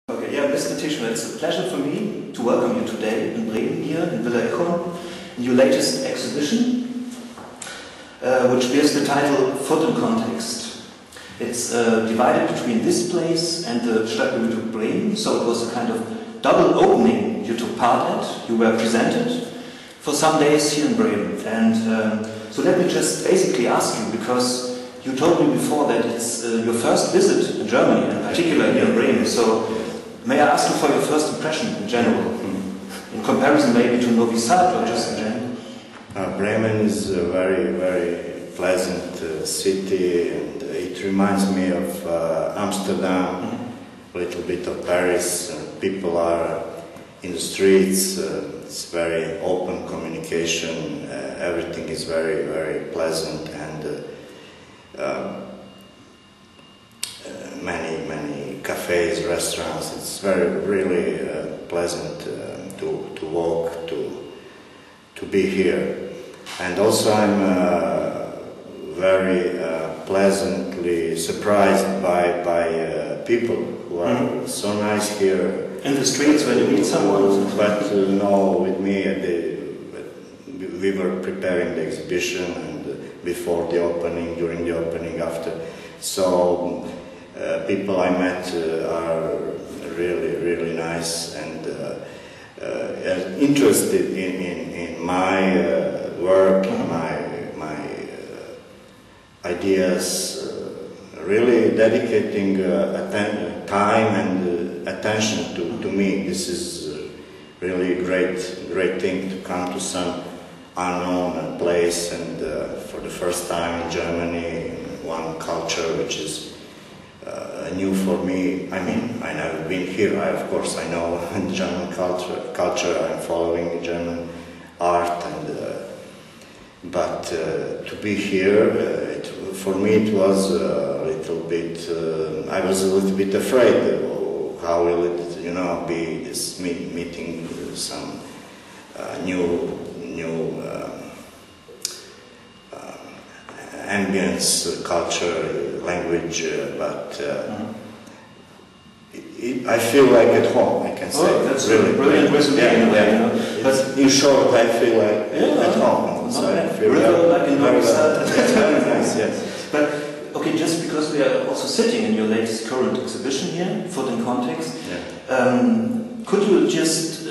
Okay, yeah, Mr. Tisma, it's a pleasure for me to welcome you today in Bremen here in Villa Ichon in your latest exhibition, which bears the title Food and Context. It's divided between this place and the Stadtbibliothek Bremen, so it was a kind of double opening you took part at. You were presented for some days here in Bremen. And so let me just basically ask you, because you told me before that it's your first visit in Germany, in particular here in Bremen. So may I ask you for your first impression in general, in comparison maybe to Novi Sad or just in general? Bremen is a very, very pleasant city, and it reminds me of Amsterdam, a little bit of Paris. People are in the streets, it's very open communication, everything is very, very pleasant, and many cafes, restaurants. It's really pleasant to walk, to be here. And also I'm very pleasantly surprised by people who are so nice here. In the streets when you meet someone? But no, with me, we were preparing the exhibition, and before the opening, during the opening, after. So people I met are really nice and interested in my work, my ideas, really dedicating time and attention to me. This is really a great thing to come to some unknown place, and for the first time in Germany, in one culture which is new for me. I mean, I never been here. Of course I know German culture. I'm following German art, and but to be here, for me it was a little bit. I was a little bit afraid. How will it, be this meeting some new ambience, culture, language, but I feel like at home, I can say. Oh, that's really brilliant resume. Yeah. But in short, I feel like at home. So I feel like in Novi Sad. Very nice, yes. But okay, just because we are also sitting in your latest current exhibition here, Food and Context, could you just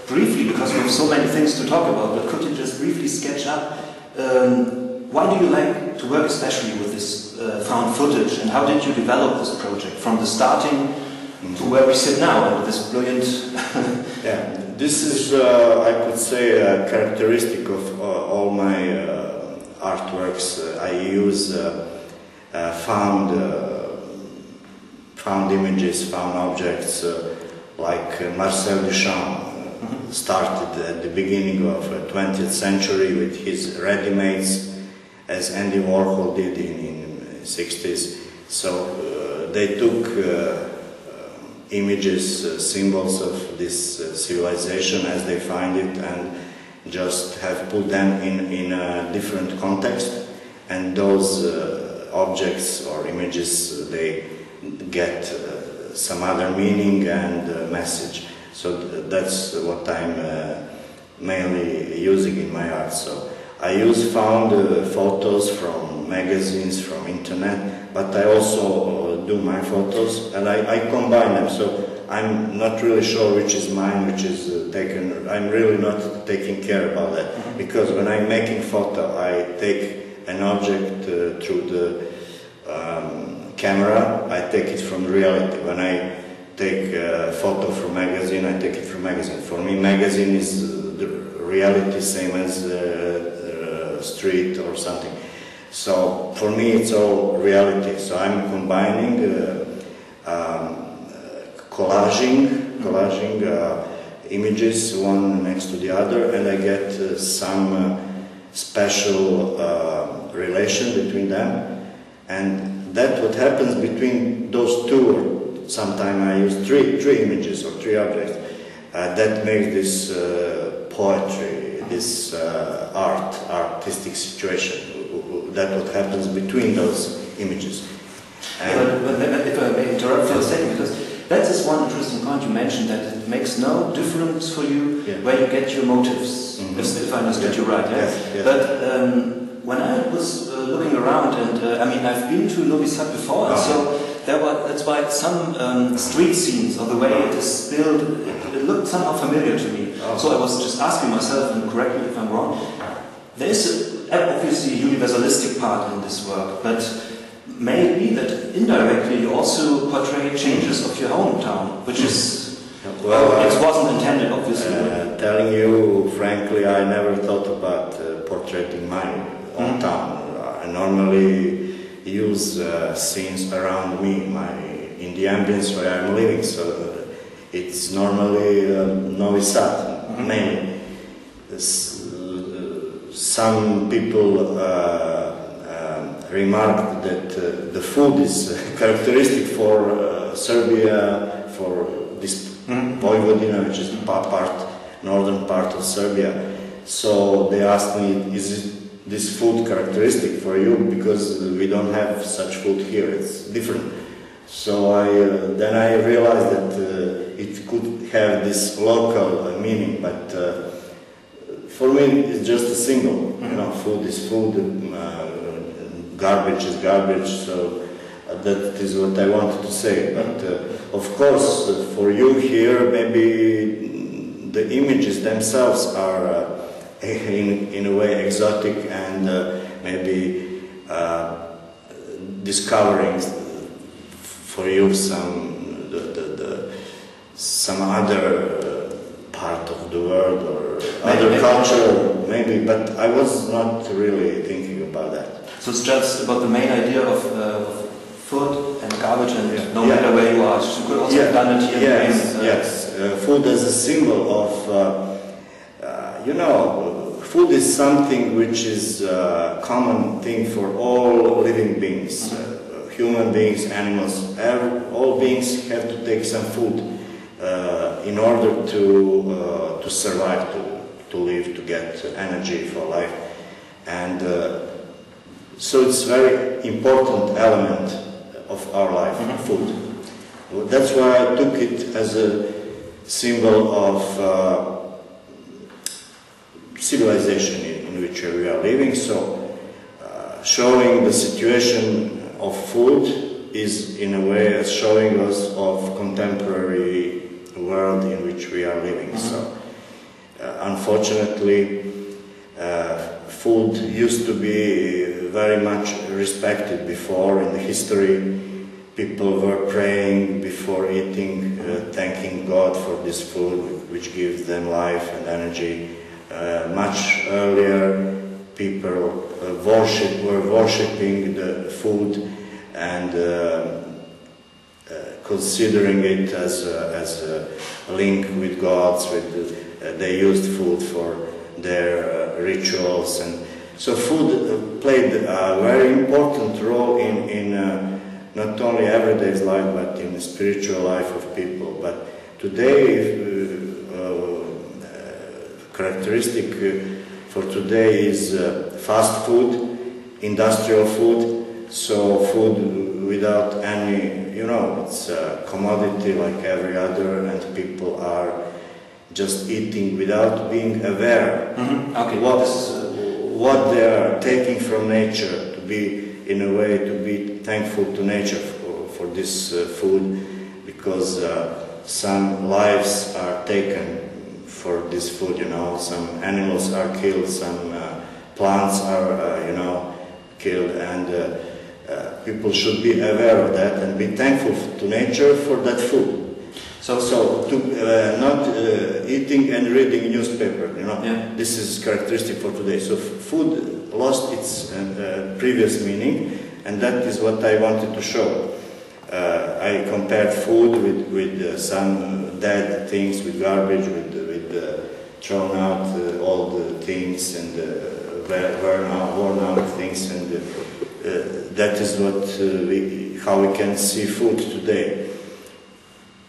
briefly, because we have so many things to talk about, but could you just briefly sketch up why do you like to work especially with this found footage, and how did you develop this project from the starting to where we sit now under this brilliant... Yeah, this is, I could say, a characteristic of all my artworks. I use found images, found objects, like Marcel Duchamp started at the beginning of the 20th century with his ready-mades, as Andy Warhol did in the 60s. So they took images, symbols of this civilization as they find it, and just have put them in a different context, and those objects or images, they get some other meaning and message. So that's what I'm mainly using in my art. So I use found photos from magazines, from internet, but I also do my photos, and I combine them. So I'm not really sure which is mine, which is taken. I'm really not taking care about that, because when I'm making photo, I take an object through the camera. I take it from reality. When I take a photo from magazine, I take it from magazine. For me, magazine is the reality, same as street or something. So for me it's all reality. So I'm combining collaging images one next to the other, and I get some special relation between them, and that's what happens between those two, or sometimes I use three images or three objects. That makes this poetry, this artistic situation. That's what happens between those images. But if I may interrupt for a second, because That is one interesting point you mentioned, that it makes no difference for you where you get your motives, if I understood you right. Yeah? Yes. But when I was looking around, and I mean, I've been to Novi Sad before, and so that's why some street scenes, or the way it is built, it looked somehow familiar to me. So I was just asking myself, and correct me if I'm wrong, there is obviously a universalistic part in this work, but maybe that indirectly you also portray changes of your hometown, which is, it wasn't intended, obviously. Telling you frankly, I never thought about portraying my hometown. I normally use scenes around me, in the ambience where I'm living, so it's normally Novi Sad, mainly. Some people remarked that the food is characteristic for Serbia, for this Vojvodina, which is the northern part of Serbia. So they asked me, is this food characteristic for you? Because we don't have such food here, it's different. So then I realized that it could have this local meaning, but for me it's just a symbol. You know, food is food, garbage is garbage, so that is what I wanted to say. But of course, for you here, maybe the images themselves are in a way exotic, and maybe discovering for you some other part of the world or other culture, maybe. But I was not really thinking about that. So it's just about the main idea of food and garbage, and no matter where you are, you could also have done it here. Yes. Food as a symbol of, you know, food is something which is a common thing for all living beings, human beings, animals. All beings have to take some food in order to survive, to live, to get energy for life, and so it's a very important element of our life, food. That's why I took it as a symbol of civilization in which we are living. So showing the situation of food is in a way showing us of contemporary world in which we are living. So unfortunately, food used to be very much respected before in the history. People were praying before eating, thanking God for this food which gives them life and energy. Much earlier, people were worshipping the food and considering it as a link with gods. They used food for their rituals, and so food played a very important role in not only everyday life but in the spiritual life of people. But today, characteristic for today is fast food, industrial food. So food without any, you know, it's a commodity like every other, and people are just eating without being aware what they are taking from nature, to be in a way to be thankful to nature for this food, because some lives are taken for this food, you know, some animals are killed, some plants are, you know, killed, and people should be aware of that and be thankful to nature for that food. So to not eating and reading newspaper, you know, this is characteristic for today. So food lost its previous meaning, and that is what I wanted to show. I compared food with some dead things, with garbage, with thrown out old things and worn out things, and that is what how we can see food today.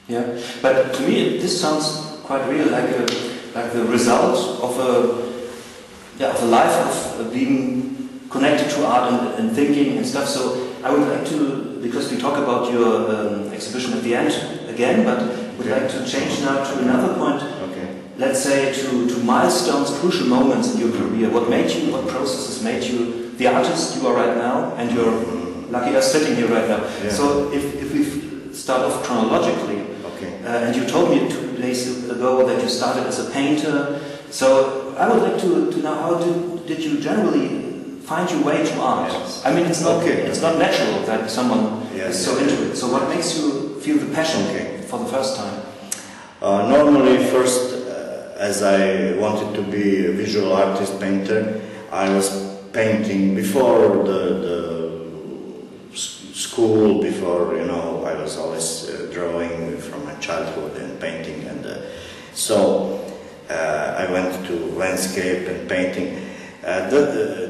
Yeah, but to me this sounds quite real, like the result of a life of being connected to art and thinking and stuff. So I would like to, because we talk about your exhibition at the end again, but would like to change now to another point. Okay. Let's say to milestones, crucial moments in your career. What processes made you the artist you are right now, and you're lucky us sitting here right now. Yeah. So if we start off chronologically, okay. And you told me 2 days ago that you started as a painter, so I would like to know how did you generally find your way to art? Yes. I mean, it's not natural that someone yes, is so into it. So what makes you feel the passion for the first time? Normally, first, as I wanted to be a visual artist, painter, I was painting before the school, before, you know, I was always drawing from my childhood and painting, and so I went to landscape and painting.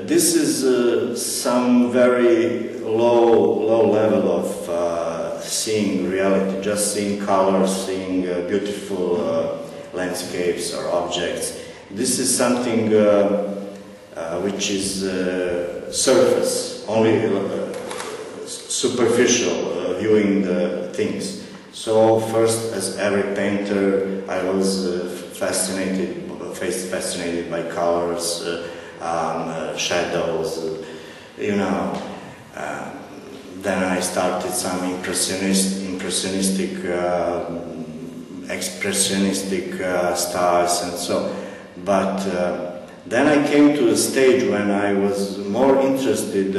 This is some very low level of seeing reality, just seeing colors, seeing beautiful landscapes or objects. This is something which is surface, only superficial viewing the things. So first, as every painter, I was fascinated by colors, shadows, you know. Then I started some impressionistic, expressionistic styles and so. But then I came to a stage when I was more interested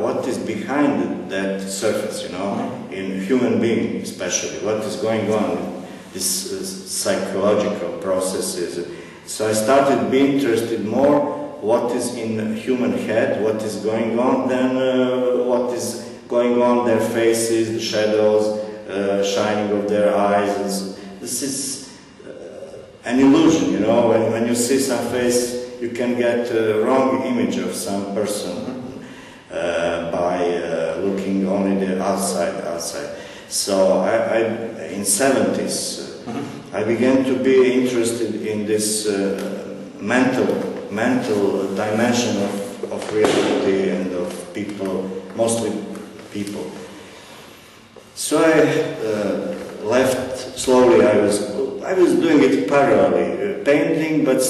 what is behind that surface, you know, in human being especially, what is going on, these psychological processes. So I started being interested more what is in human head, what is going on, than what is going on their faces, the shadows, shining of their eyes. This is an illusion, you know. When you see some face, you can get a wrong image of some person by looking only the outside. So I in 70s, I began to be interested in this mental dimension of reality and of people, mostly people. So I left slowly. I was doing it parallelly, painting, but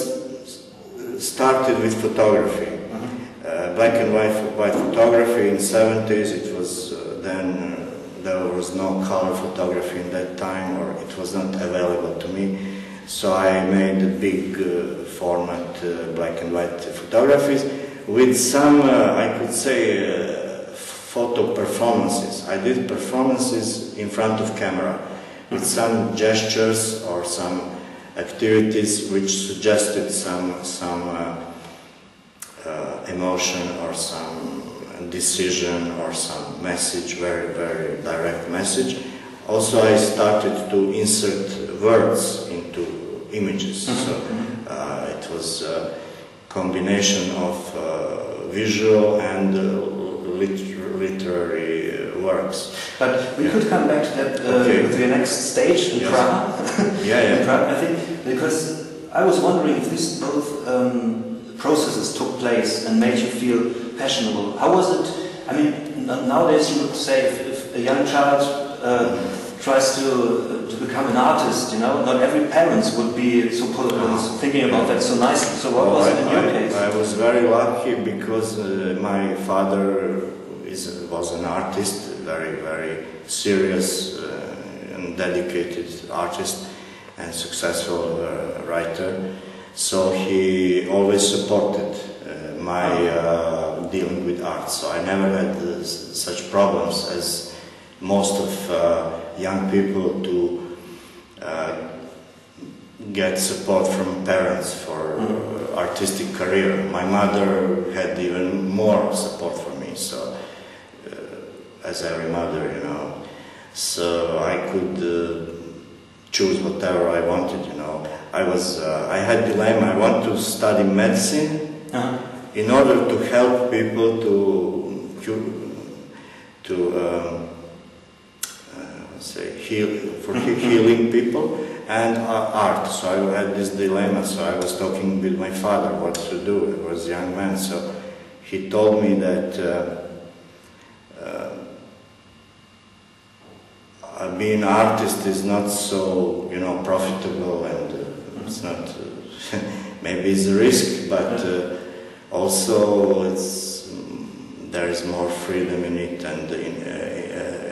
started with photography, black and white photography in 70s. It was then there was no color photography in that time, or it was not available to me. So I made a big format black and white photographies with some, I could say, photo performances. I did performances in front of camera with some gestures or some activities which suggested some emotion or some decision or some message, very, very direct message. Also, I started to insert words into images. So it was a combination of visual and literary works. But we could come back to that with your next stage in Prague. In Prague, I think, because I was wondering if these both processes took place and made you feel passionate. How was it? I mean, nowadays you would say if a young child tries to become an artist, you know, not every parent would be so thinking about that so nicely. So what was it in your case? I was very lucky because my father was an artist, very, very serious and dedicated artist and successful writer. So he always supported my dealing with art. So I never had such problems as most of young people to get support from parents for artistic career. My mother had even more support for me. So as every mother, you know, so I could choose whatever I wanted, you know. I had dilemma. I want to study medicine in order to help people healing people, and art. So I had this dilemma. So I was talking with my father what to do. I was a young man. So he told me that being an artist is not so, you know, profitable, and it's not. Maybe it's a risk, but also there is more freedom in it. And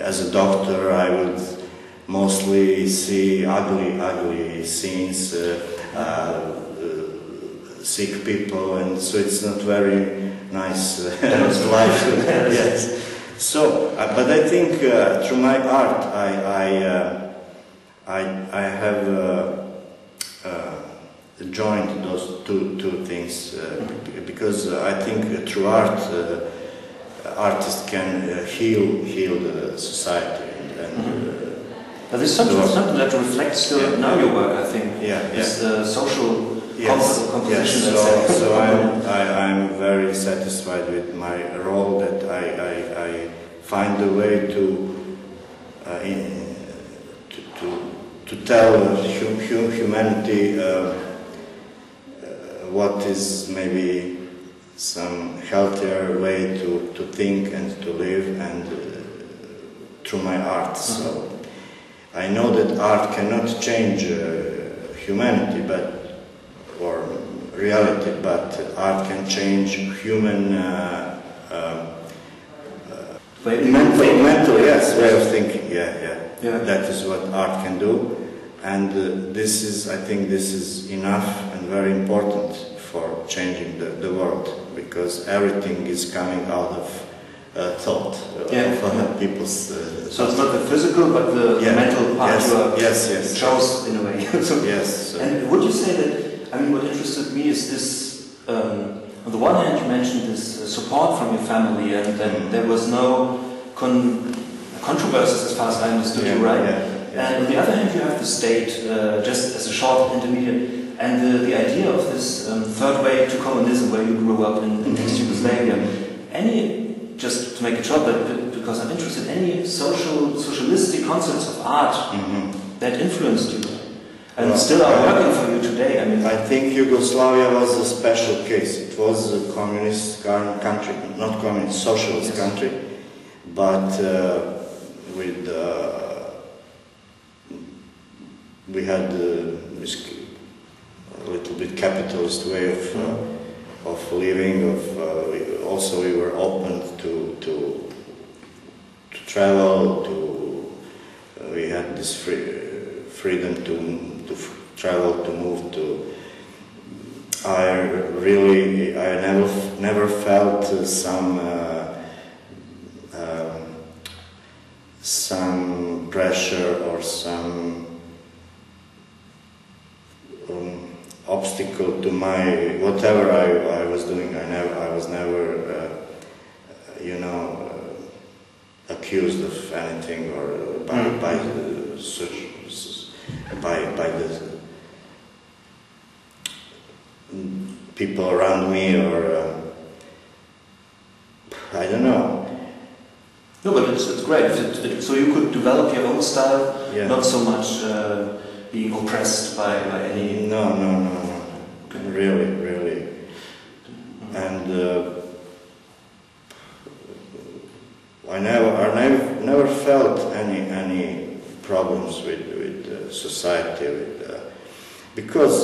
as a doctor, I would mostly see ugly scenes, sick people, and so it's not very nice life. Yes. So, but I think through my art, I have joined those two things because I think through art, artists can heal the society. But there's something that reflects still now your work, I think. This social composition. Yes. So I'm very satisfied with my role, that I find a way to tell humanity what is maybe some healthier way to think and to live, and through my art. So I know that art cannot change humanity, or reality, but art can change human mental way of thinking. That is what art can do, and I think this is enough and very important for changing the world, because everything is coming out of thought of people's. So it's not the physical, but the mental part yes. chose in a way. Yes. And would you say that? I mean, what interested me is this. On the one hand, you mentioned this support from your family, and then there was no controversies, as far as I understood you, right? And on the other hand, you have the state just as a short intermediate, and the idea of this third way to communism, where you grew up in ex-Yugoslavia. Just to make it short, but because I'm interested, any socialistic concepts of art that influenced you and still are working for you today? I mean, I think Yugoslavia was a special case. It was a communist country, not communist, socialist country, but we had this a little bit capitalist way of living. Also, we were open to travel. We had this freedom to travel, to move to. I never felt some pressure or some obstacle to my whatever I was doing. I was never accused of anything, or by the people around me, or I don't know. No, but it's great. So you could develop your own style, not so much being oppressed by any. No. Really. And I never felt any problems with society, because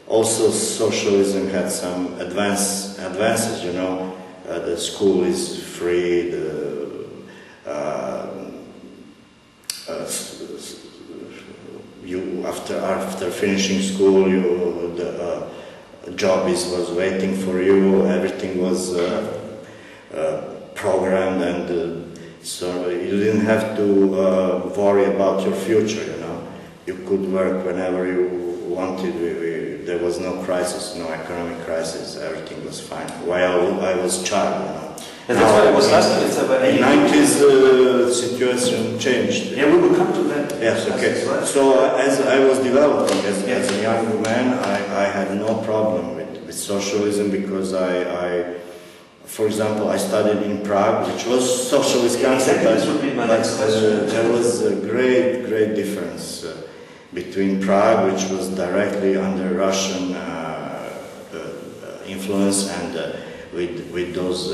also socialism had some advances. The school is free. After finishing school, the job was waiting for you. Everything was programmed, and so you didn't have to worry about your future. You could work whenever you wanted. There was no crisis, no economic crisis. Everything was fine while I was a child. And that's why I was asking if there were any. In the 90s, the situation changed. Yeah, we will come to that. Yes, okay. So as I was developing as a young man, I had no problem with socialism, because for example, I studied in Prague, which was socialist country, but there was a great difference between Prague, which was directly under Russian influence, and with those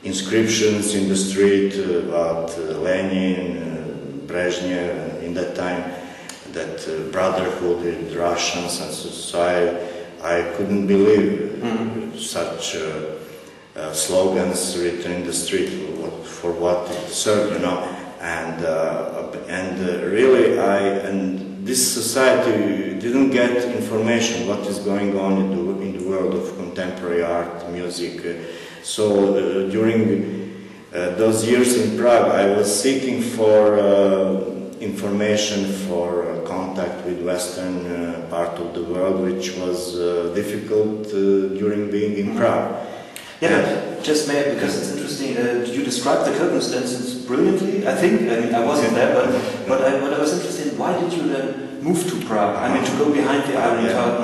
inscriptions in the street about Lenin, Brezhnev in that time, that brotherhood with Russians, and so I couldn't believe such slogans written in the street for what it served, you know, and really this society didn't get information what is going on in the world of contemporary art, music. So during those years in Prague, I was seeking for information, for contact with Western part of the world, which was difficult during being in Prague. Yeah, but just because it's interesting, you described the circumstances brilliantly, I think. I mean, I wasn't there, but what I was interested in, why did you then move to Prague? I mean, to go behind the Iron Curtain.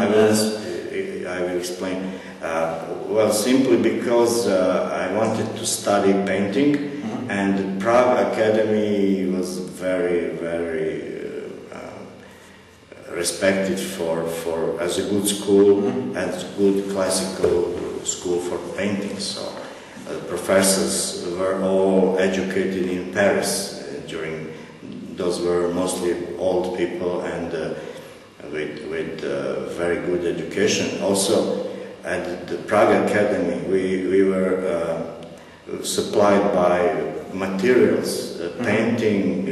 I will explain. Well, simply because I wanted to study painting, and the Prague Academy was very, very respected as a good school, as good classical school for painting. So professors were all educated in Paris during. Those were mostly old people and with very good education. Also, at the Prague Academy, we were supplied by materials, painting,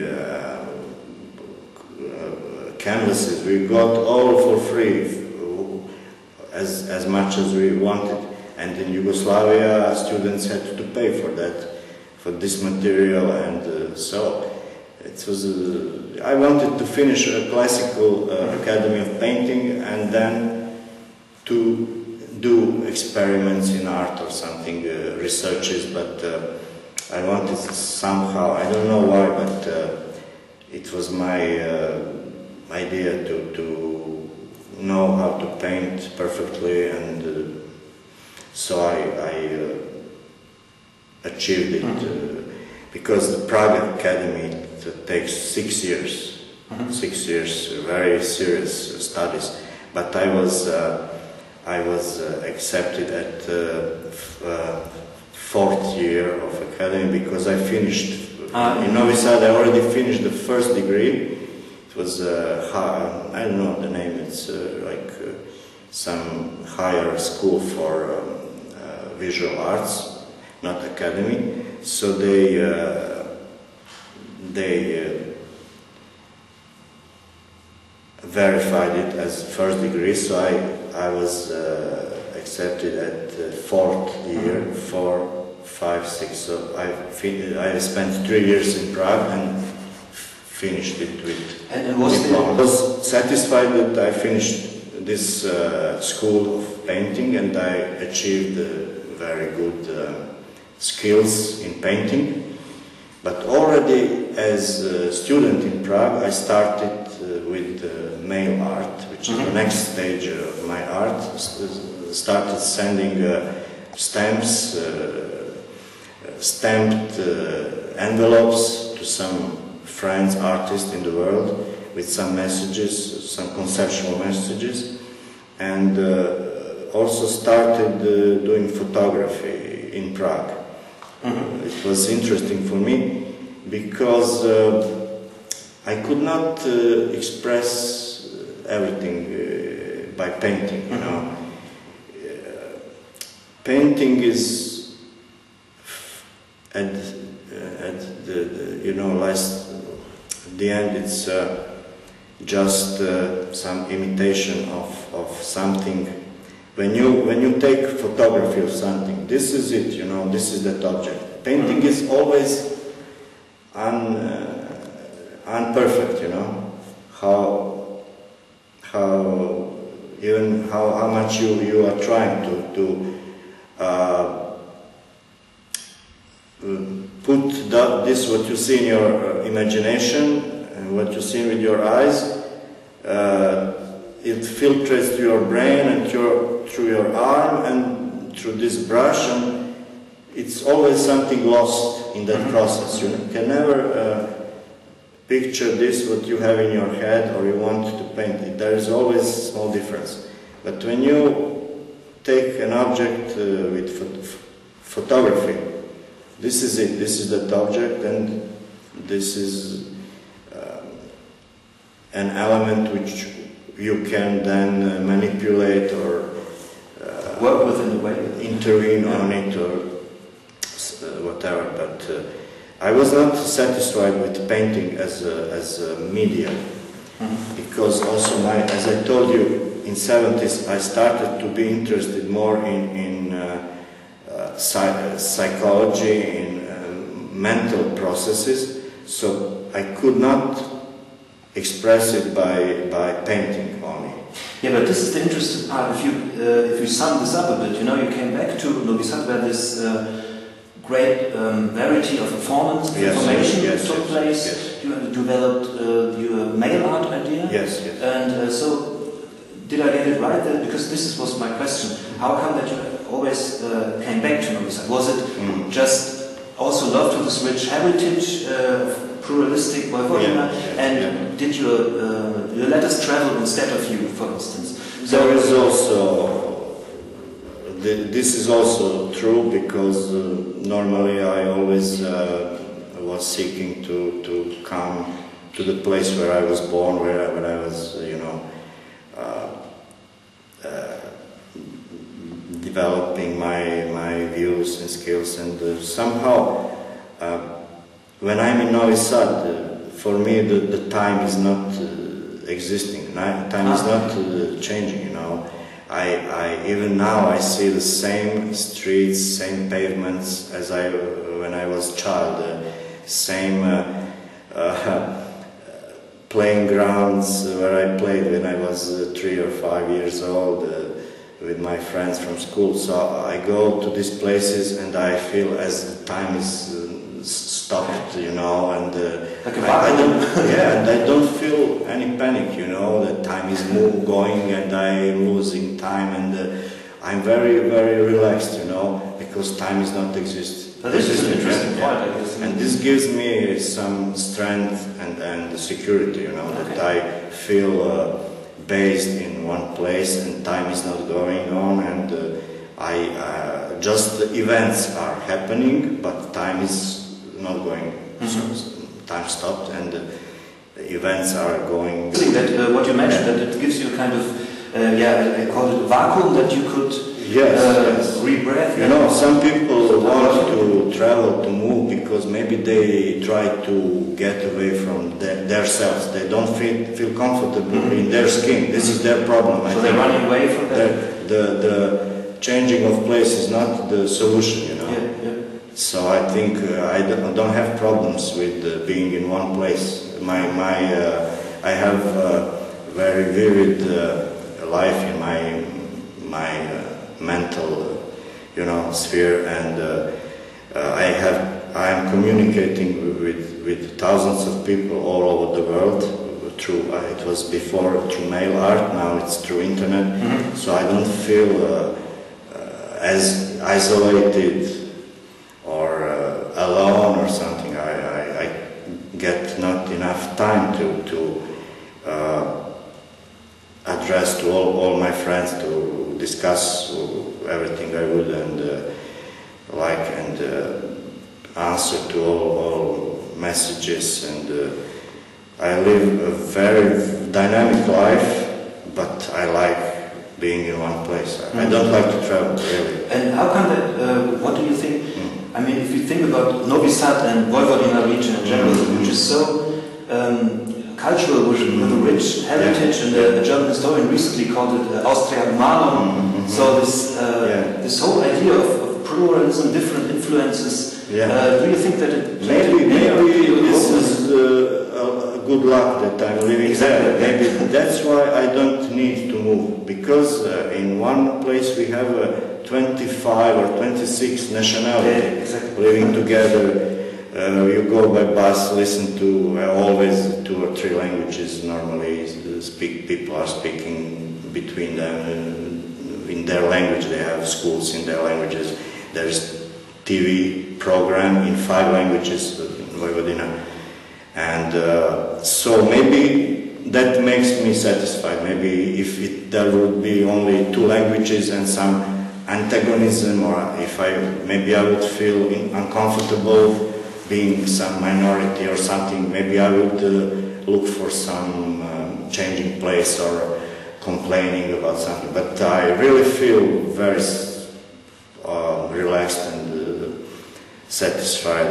canvases. We got all for free, as much as we wanted. And in Yugoslavia, students had to pay for this material, and so it was. I wanted to finish a classical academy of painting, and then to do experiments in art or something, researches. But I wanted somehow, I don't know why, but it was my idea to know how to paint perfectly, and so I achieved it because the Prague Academy takes 6 years, 6 years, very serious studies. But I was accepted at fourth year of academy because I finished in Novi Sad. I already finished the first degree. It was I don't know the name. It's like some higher school for visual arts, not academy. So they verified it as first degree. So I was accepted at fourth year, 4, 5, 6. So I spent 3 years in Prague and finished it with diploma. I was satisfied that I finished this school of painting, and I achieved very good skills in painting. But already as a student in Prague, I started with mail art, which is the next stage of my art. Started sending stamps, stamped envelopes to some friends, artists in the world, with some messages, some conceptual messages, and also started doing photography in Prague. It was interesting for me because I could not express everything by painting, you know. Painting is at the end it's just some imitation of something. When you take photography of something, this is it, you know, this is that object. Painting is always unperfect, you know. How much you are trying to put this what you see in your imagination and what you see with your eyes. It filtrates to your brain and through your arm and through this brush, and it's always something lost in that process. You can never picture this what you have in your head or you want to paint it. There is always a small difference. But when you take an object with photography, this is it. This is that object, and this is an element which you can then manipulate or work with in a way, intervene on it or whatever. But I was not satisfied with painting as a media, because also as I told you, in 70s I started to be interested more in psychology, in mental processes, so I could not express it by painting only. Yeah, but this is the interesting part. If you sum this up a bit, you know, you came back to Novi Sad where this great variety of performance information took place. Yes. You developed your mail art idea. Yes. And so, did I get it right? Because this was my question. How come that you always came back to Novi Sad? Was it just also love to this rich heritage of pluralistic Vojvodina? Did your letters travel instead of you, for instance? There is also. This is also true, because normally I always was seeking to come to the place where I was born, where I was, you know, developing my views and skills, and somehow when I'm in Novi Sad, for me the time is not existing. Time is not changing, you know. Even now I see the same streets, same pavements as when I was a child, same playing grounds where I played when I was 3 or 5 years old with my friends from school. So I go to these places and I feel as time is stopped, you know, and I don't feel any panic, you know, that time is going and I'm losing time, and I'm very, very relaxed, you know, because time is not exist. This is an interesting point, I guess. And this gives me some strength and security, you know, that I feel based in one place and time is not going on, and just the events are happening, but time is not going. So time stopped and events are going. That what you mentioned, that it gives you a kind of I call it a vacuum that you could rebreathe. You know, some people want to travel, to move, because maybe they try to get away from themselves. They don't feel comfortable in their skin. This is their problem. So they're running away from that. The changing of place is not the solution, you know. So I think I don't have problems with being in one place. I have a very vivid life in my mental, you know, sphere, and I am communicating with thousands of people all over the world through. It was before through mail art. Now it's through internet. So I don't feel as isolated or alone or something. I get not enough time to address to all my friends, to discuss everything I would and answer to all messages, and I live a very dynamic life, but I like being in one place. I don't like to travel, really. And how come that, what do you think? I mean, if you think about Novi Sad and Vojvodina region in general, which is so cultural, with a rich heritage, and a German historian recently called it Austria Humanum. So this whole idea of pluralism, different influences. Do you think that it maybe this is a good luck that I'm living there. Maybe that's why I don't need to move, because in one place we have 25 or 26 nationalities living together. You go by bus, listen to always 2 or 3 languages. Normally, people are speaking between them in their language. They have schools in their languages. There is TV program in 5 languages in Vojvodina, and so maybe that makes me satisfied. Maybe if there would be only 2 languages and some antagonism, or maybe I would feel uncomfortable being some minority or something. Maybe I would look for some changing place or complaining about something. But I really feel very relaxed and satisfied.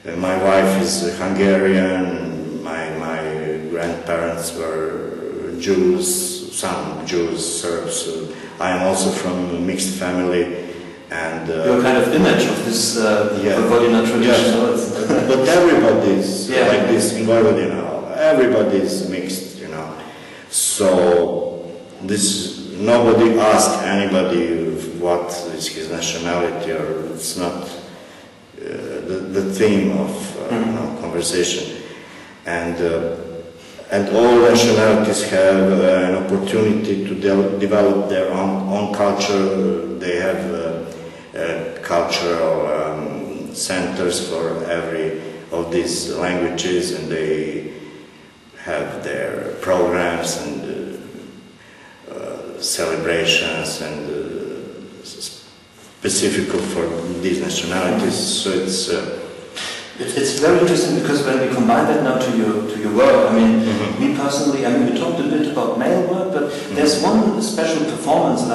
And my wife is Hungarian. My grandparents were Jews, some Jews, Serbs. I am also from a mixed family. And your kind of image of this Vojvodina tradition. Yeah. But everybody is like this in Vojvodina. Everybody is mixed, you know. So nobody asks anybody what is his nationality, or it's not the theme of conversation. And all nationalities have an opportunity to develop their own culture. They have cultural centers for every of these languages, and they have their programs and celebrations and specific for these nationalities. So it's very interesting, because when we combine that now to your work, I mean, me personally, I mean, we talked a bit about male work, but there's one special performance, and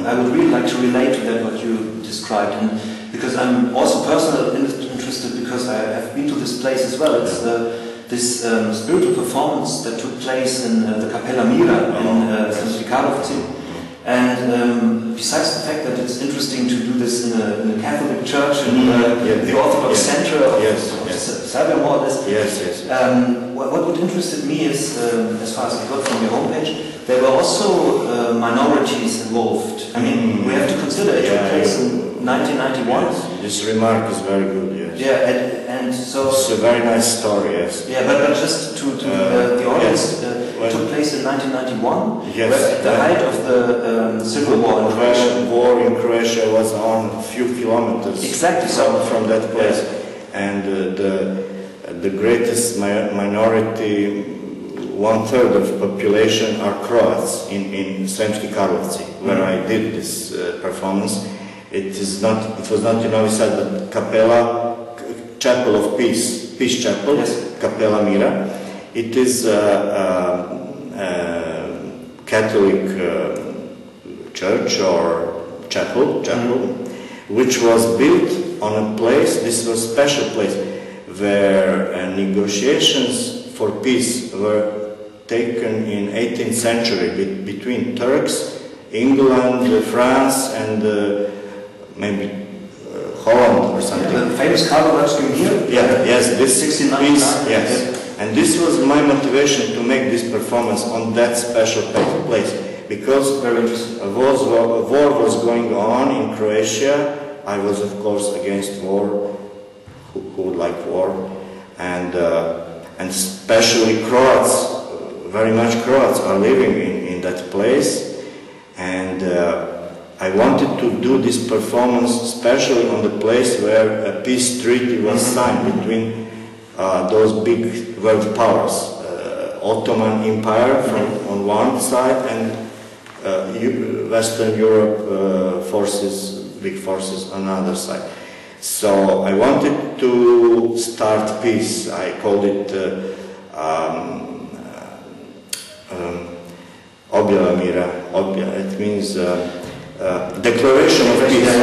I would really like to relate to that, what you described, and because I'm also personally interested, because I have been to this place as well. It's this spiritual performance that took place in the Capella Mira in St. Karlovci. And besides the fact that it's interesting to do this in a Catholic church in the Orthodox center of Serbia, more or less, what would interested me is, as far as I got from your homepage, there were also minorities involved. I mean, we have to consider it took place in 1991. Yes. This remark is very good, yes. Yeah, and so... It's a very nice story, yes. Yeah, but just to the audience, it took place in 1991, yes, at the height of the civil war in Croatia. The war in Croatia was on a few kilometers from that place. And the greatest minority, 1/3 of the population, are Croats in Sremski Karlovci, where I did this performance. It was not in Novi Sad, but Capella, Chapel of Peace, Peace Chapel, Capella Mira. It is a Catholic church or chapel, which was built on a place. This was a special place where negotiations for peace were taken in 18th century between Turks, England, France, and maybe Holland or something. The famous Karlovački here? Yes, this 1699. Yes. And this was my motivation to make this performance on that special place, because a war was going on in Croatia. I was, of course, against war. Who would like war? And especially Croats, very much Croats are living in that place, and I wanted to do this performance especially on the place where a peace treaty was signed between those big world powers, Ottoman Empire on one side and Western Europe big forces on the other side. So I wanted to start peace. I called it Objava Mira. It means declaration of peace.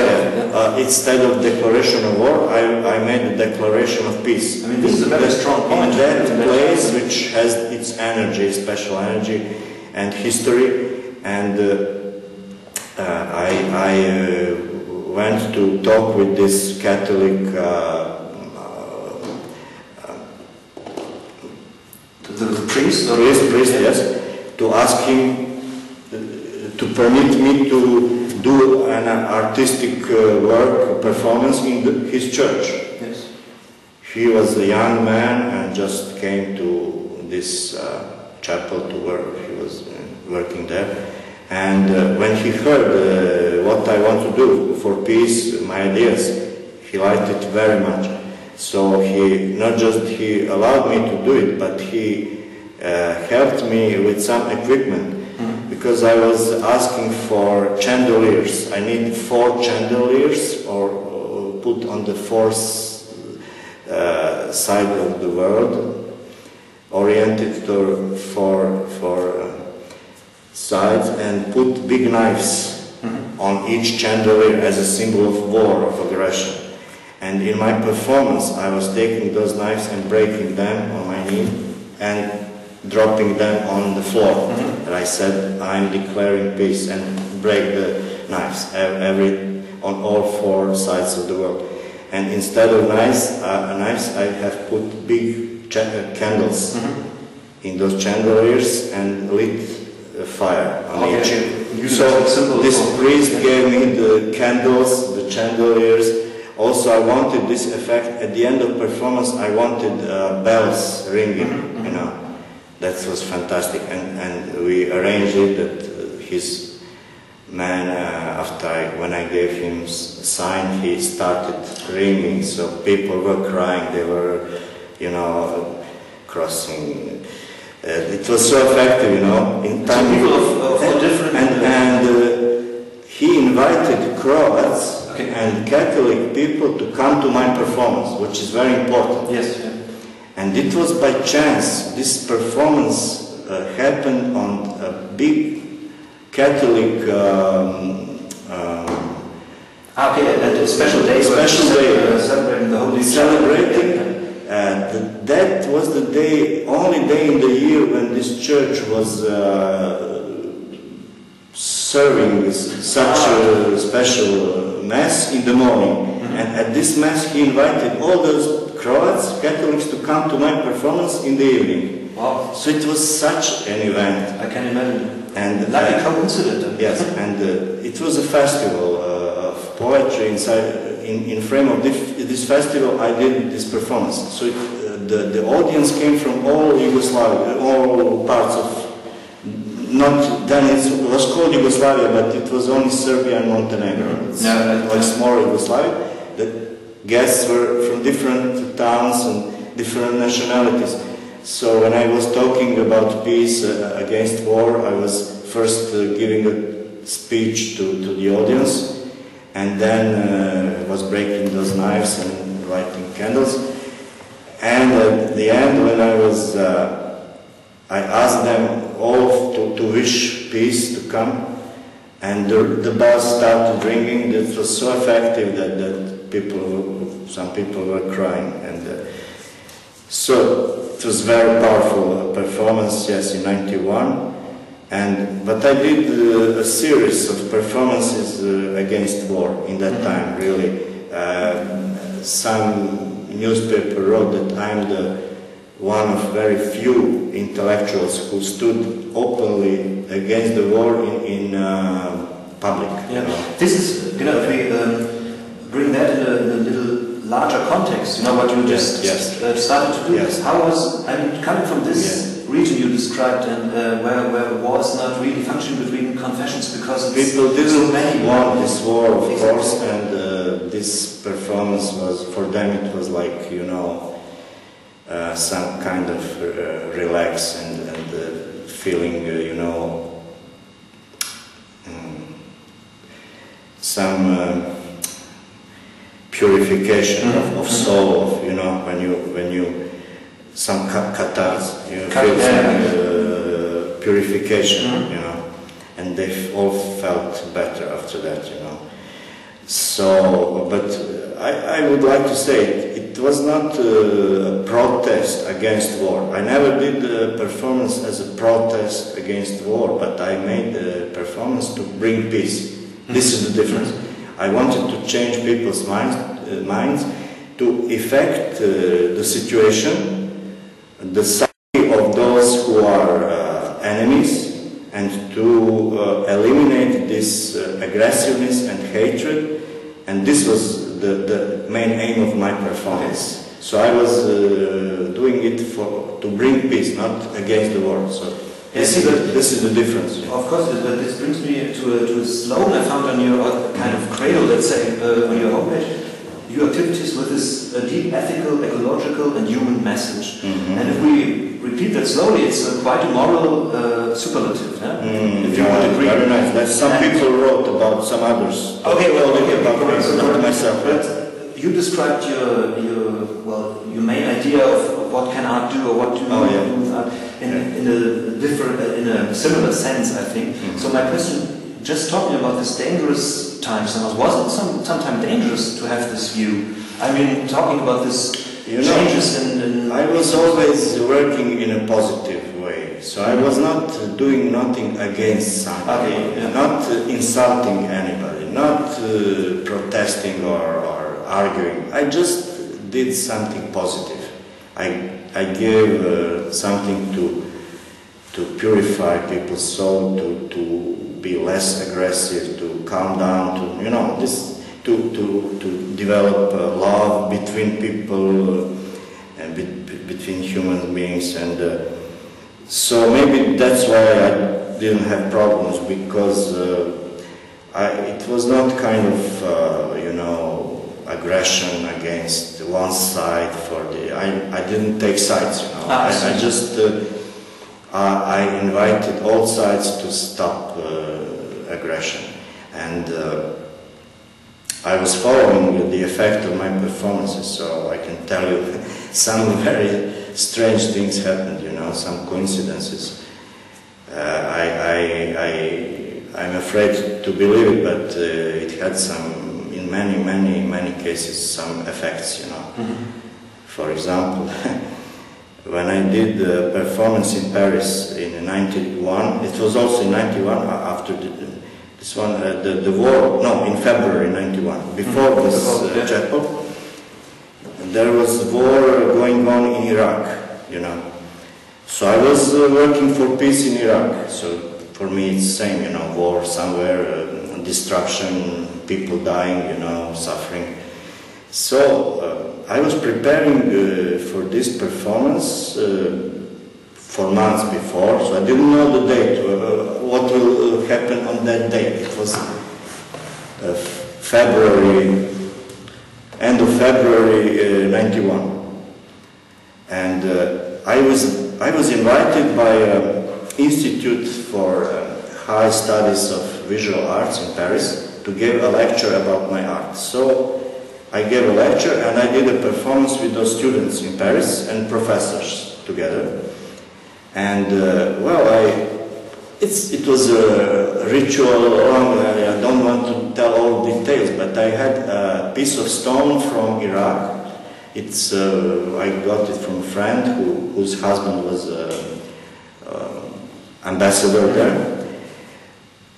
Instead of declaration of war, I made a declaration of peace. I mean, this is a very strong point. In that place, which has its energy, special energy and history, and I went to talk with this Catholic the priest, yes, to ask him to permit me to do an artistic work performance in his church. Yes. He was a young man and just came to this chapel to work. He was working there. And when he heard what I want to do for peace, my ideas, he liked it very much. So he allowed me to do it, but he helped me with some equipment. Because I was asking for chandeliers. I need 4 chandeliers, or put on the 4th side of the world, oriented for sides and put big knives on each chandelier as a symbol of war, of aggression. And in my performance, I was taking those knives and breaking them on my knee and dropping them on the floor. And I said, I'm declaring peace, and break the knives on all four sides of the world. And instead of knives, I have put big candles in those chandeliers and lit a fire on each. So this priest gave me the candles, the chandeliers. Also, I wanted this effect. At the end of performance, I wanted bells ringing, you know. That was fantastic. And we arranged it that his man, when I gave him a sign, he started ringing. So people were crying. They were, you know, crossing. It was so effective, you know. In time, people of different. And he invited Croats and Catholic people to come to my performance, which is very important. Yes. Yeah. And it was by chance. This performance happened on a big Catholic. At a special day. Celebrating the Holy That was the only day in the year when this church was serving such a special mass in the morning. And at this mass he invited all those Croats, Catholics, to come to my performance in the evening. Wow. So it was such an event. I can imagine. And like a coincidence. Yes, and it was a festival of poetry inside. In frame of this festival, I did this performance. So the audience came from all Yugoslavia, all parts of. Not then it was called Yugoslavia, but it was only Serbia and Montenegro. It's like small Yugoslavia. The guests were from different towns and different nationalities. So when I was talking about peace against war, I was first giving a speech to the audience. And then was breaking those knives and lighting candles. And at the end, when I asked them all to wish peace to come, and the bells started ringing. It was so effective that some people were crying, and so it was very powerful performance. Yes, in '91. But I did a series of performances against war in that time, really. Some newspaper wrote that I'm one of very few intellectuals who stood openly against the war in public. Yeah. This is, you know, if we bring that in a little larger context, you know, what you just started to do. Yes. How was, I mean, coming from this region you described, and where the war is not really functioning between confessions, because people didn't so many want this war, of course, and this performance was, for them it was like, you know, some kind of relax and feeling, you know, some purification of soul, you know, when you some catars, you feel some purification, you know, and they all felt better after that, you know. So, but I would like to say it was not a protest against war. I never did a performance as a protest against war, but I made a performance to bring peace. This is the difference. I wanted to change people's minds to affect the situation, the psyche of those who are enemies, and to eliminate this aggressiveness and hatred. And this was the main aim of my performance. So I was doing it to bring peace, not against the war. So this is the difference. Of course, but this brings me to a slogan I found on your kind of cradle, let's say, on your homepage. Your activities with this deep ethical, ecological and human message. And if we repeat that slowly, it's quite a moral superlative. Yeah? If you would agree. Very nice. That some people wrote about some others. Okay, well, about myself. But you described your main idea of what what can art do, or what do you do with art in a similar sense, I think. So my question, just talking about this dangerous times, was it sometimes dangerous to have this view? I mean, talking about this changes in I was always working in a positive way, so I was not doing nothing against something, not insulting anybody, not protesting or arguing. I just did something positive. I gave something to purify people's soul, to be less aggressive, to calm down, to develop love between people and between human beings, and so maybe that's why I didn't have problems, because it was not kind of aggression against one side. I didn't take sides, I just I invited all sides to stop aggression, and I was following the effect of my performances, so I can tell you some very strange things happened, some coincidences. I'm afraid to believe it, but it had some, in many cases, some effects, For example, when I did the performance in Paris in '91, it was also in '91 after this one, the war, no, in February '91, before this chapel, there was war going on in Iraq, So I was working for peace in Iraq, so for me it's the same, war somewhere, destruction, people dying, suffering. So I was preparing for this performance for months before, so I didn't know the date, what will happen on that date. It was February, end of February '91, and I was invited by Institute for High Studies of Visual Arts in Paris to give a lecture about my art. So I gave a lecture and I did a performance with those students in Paris and professors together. And it was a ritual. I don't want to tell all details, but I had a piece of stone from Iraq. I got it from a friend whose husband was ambassador there.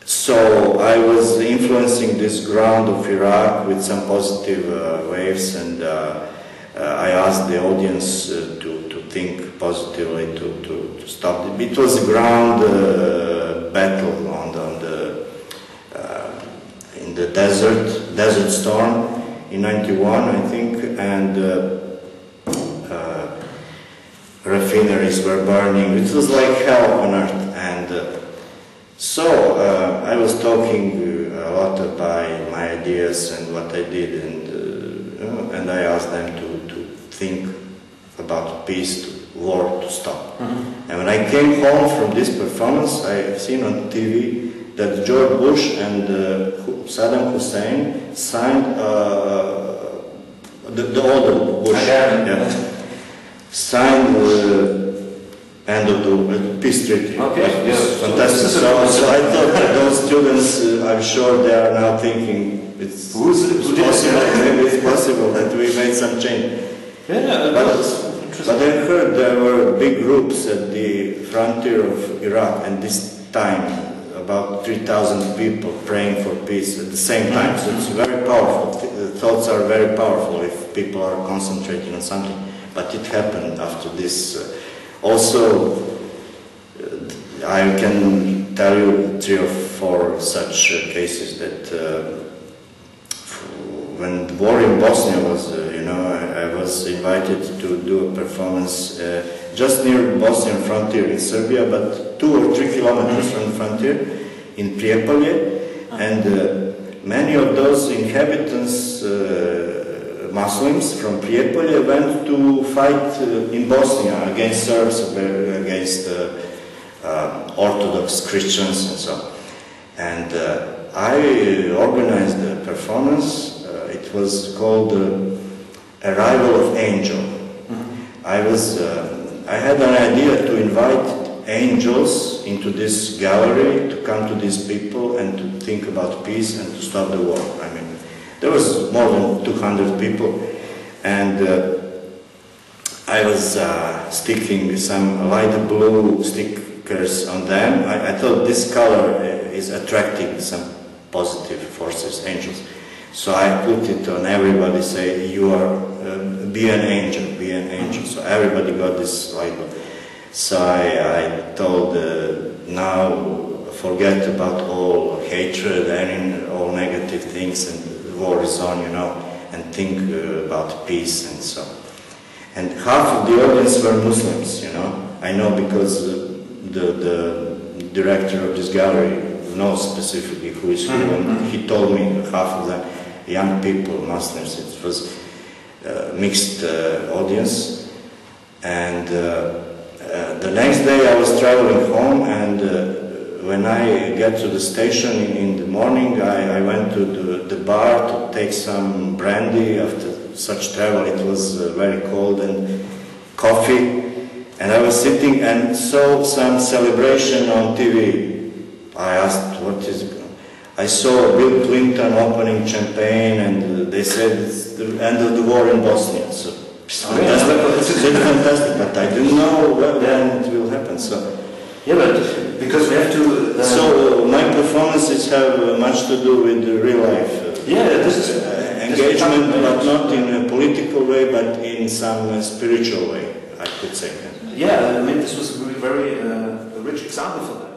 So I was influencing this ground of Iraq with some positive waves, and I asked the audience to think positively, to stop it. It was a ground battle in the desert storm in '91, I think, and refineries were burning. It was like hell on earth, and so I was talking a lot about my ideas and what I did, and I asked them to think about peace, war to stop. And when I came home from this performance, I seen on TV that George Bush and Saddam Hussein signed the older Bush signed end of the peace treaty. Okay, yes. Fantastic. So I thought that those students, I'm sure they are now thinking it's possible, maybe it's possible that we made some change. But I heard there were big groups at the frontier of Iraq, and this time about 3,000 people praying for peace at the same time. So it's very powerful. The thoughts are very powerful if people are concentrating on something. But it happened after this. Also, I can tell you 3 or 4 such cases that when the war in Bosnia was, I was invited to do a performance just near the Bosnian frontier in Serbia, but 2 or 3 kilometers from the frontier in Prijepolje, and many of those inhabitants, Muslims from Prijepolje, went to fight in Bosnia against Serbs, against Orthodox Christians and so on. And I organized a performance. It was called Arrival of Angel. I had an idea to invite angels into this gallery to come to these people and to think about peace and to stop the war. I mean, there was more than 200 people, and I was sticking some light blue stickers on them. I thought this color is attracting some positive forces, angels. So I put it on everybody, say, you are, be an angel, be an angel. So everybody got this light blue. So I told, now forget about all hatred and all negative things, and war is on, you know, and think about peace and so. And half of the audience were Muslims, you know. I know because the director of this gallery knows specifically who is who, and he told me half of them, young people, Muslims. It was a mixed audience. And the next day I was traveling home, and when I get to the station in the morning, I went to the bar to take some brandy. After such travel, it was very cold, and coffee. And I was sitting and saw some celebration on TV. I asked, what is it? I saw Bill Clinton opening champagne, and they said it's the end of the war in Bosnia. So it's fantastic, but I didn't know when it will happen. So yeah, but because we have to. So my performances have much to do with the real life. Yeah, this is engagement, but not in a political way, but in some spiritual way, I could say. Yeah, I mean, this was a very rich example for that.